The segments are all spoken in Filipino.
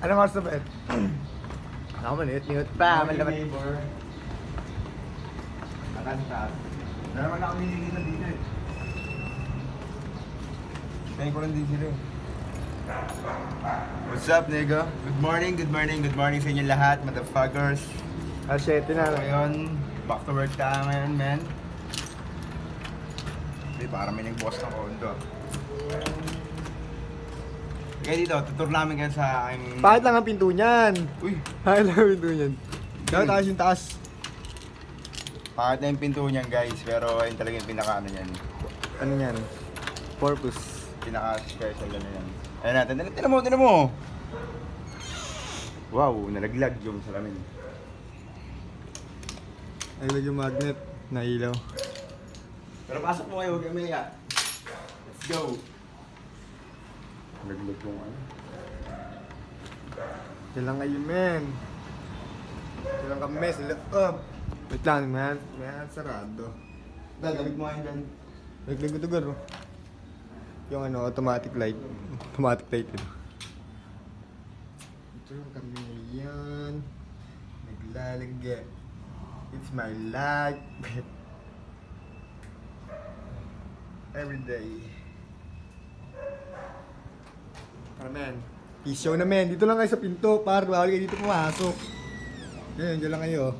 Anong oras na ba? Ako maniyot-niyot pa. Malaman. Neighbor. Nakantas. Naman ako nililitan dito eh. Kaya ko lang din sila eh. What's up, nigga? Good morning sa inyo lahat, motherfuckers. Shit na. Ngayon, back to work tayo ngayon, man. Hindi, para may nag-boss ng condo. Kaya dito, tutur namin kayo sa aking... Bakit lang ang pinto niyan? Uy! Bakit lang ang pinto niyan? Dapat taas yung taas. Pakit na yung pinto niyan, guys. Pero ayun talaga yung pinaka-ano niyan. Ano yan? Purpose. Pinaka-special na yan. Ayun natin. Tinan mo! Wow, nalaglag yung salamin. Naglag yung magnet na ilaw. Pero pasok mo kayo, huwag kayo maya. Let's go! Nalaglag yung ano. Kailan kayo, men? Kailan kami sa loob? Wait lang, man. May sarado. Gagamit mo ngayon dyan. Naglag ito garo. Yung ano, automatic light. Automatic light yun. Ito yung kami yan. Naglalagay. It's my life. Every day. Men. Peace show na, men. Dito lang kayo sa pinto. Bawal kayo dito pumasok. Yan, dyan lang kayo.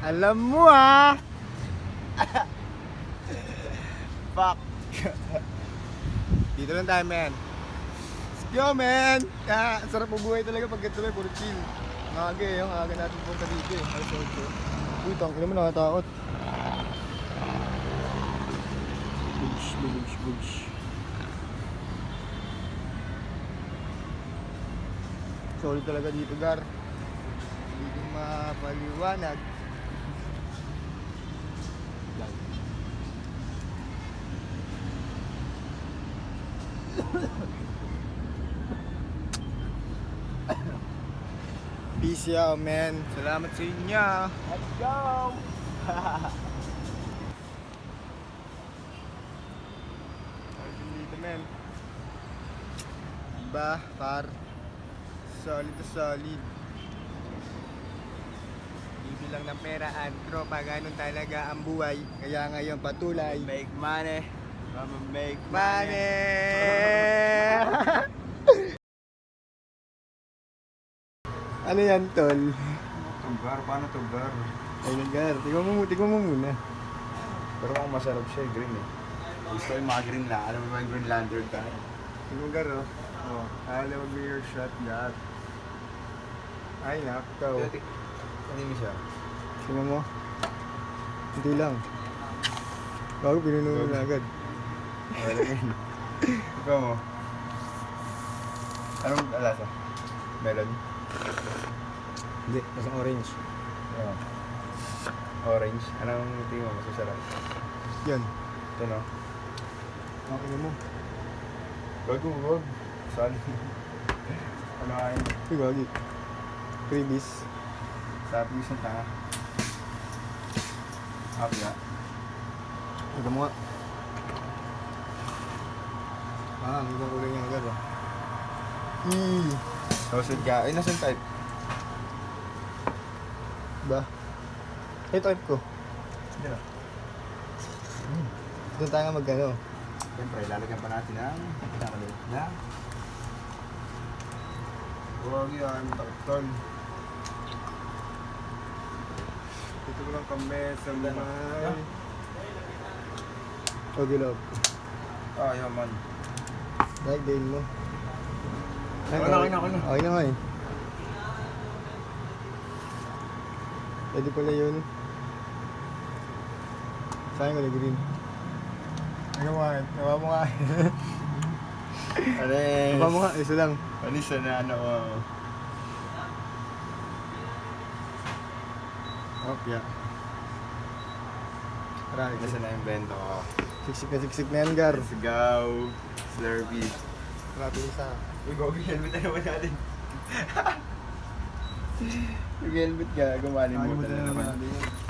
Alam mo ah! Fuck! Dito lang tayo, men. Let's go, men! Sarap mabuhay talaga pag ganito, puro chill. Maaga yung aga natin punta dito eh. Ay, so. Uy, tangin naman nakatakot. Bugs. Solid talaga dito, Gar. Hindi ko mapaliwanag. Peace out, man. Salamat sa inyo. Let's go! Dito, man. Diba, par? Solid to solid. Bibilang ng pera at tropa, ganun talaga ang buhay. Kaya ngayon patuloy. Make money. Mama make Money! Ano yan, tol? Tubar, paano tubar? Ay, Gar. Tignan mo muna. Pero kung masarap siya, green eh. Gusto ko yung mga green na. Alam mo ba yung green lantern tayo? Tignan mo, Gar, oh. Oh, alam mo your shot, Gar. Ay, nakaw. Ano mo siya? Tignan mo. Hindi lang. Bago pinununan na agad. Wala yun. Ikaw mo. Anong alasa? Melon? Hindi, masang orange. Yeah. Orange. Anong tingin mo masasarap? Yan. Ito no? Okay mo. Wag. Sali. Ano kain? Uy, gagi. Freebies. Sabi sa tanga. Abya. Tignan mo nga. Ang ibang kulay niya agad, oh. Toasted ka. Ay, nasan type? Ba? Ito type ko. Hindi na. Doon tayo nga mag-ano. Siyempre, lalagyan pa natin ang pinakalit na. Huwag yan, takton. Dito ko lang kami sa may... Okay, love. Ah, yeah, man. Dahil din mo. Okay na. Okay na nga eh. Pwede pala yun. Sayang wala green. Nawa mo nga. Alis. Nawa mo nga, isa lang. Alis na ano. Oh, yeah. Nasa na yung bento ko. Siksik na yan, Gar. Let's go. Slurpee. Grabe sa... Uy, gogi helmet na naman natin. Yung helmet ka, Nakalimutan gumalimutan na na naman naman. natin yun.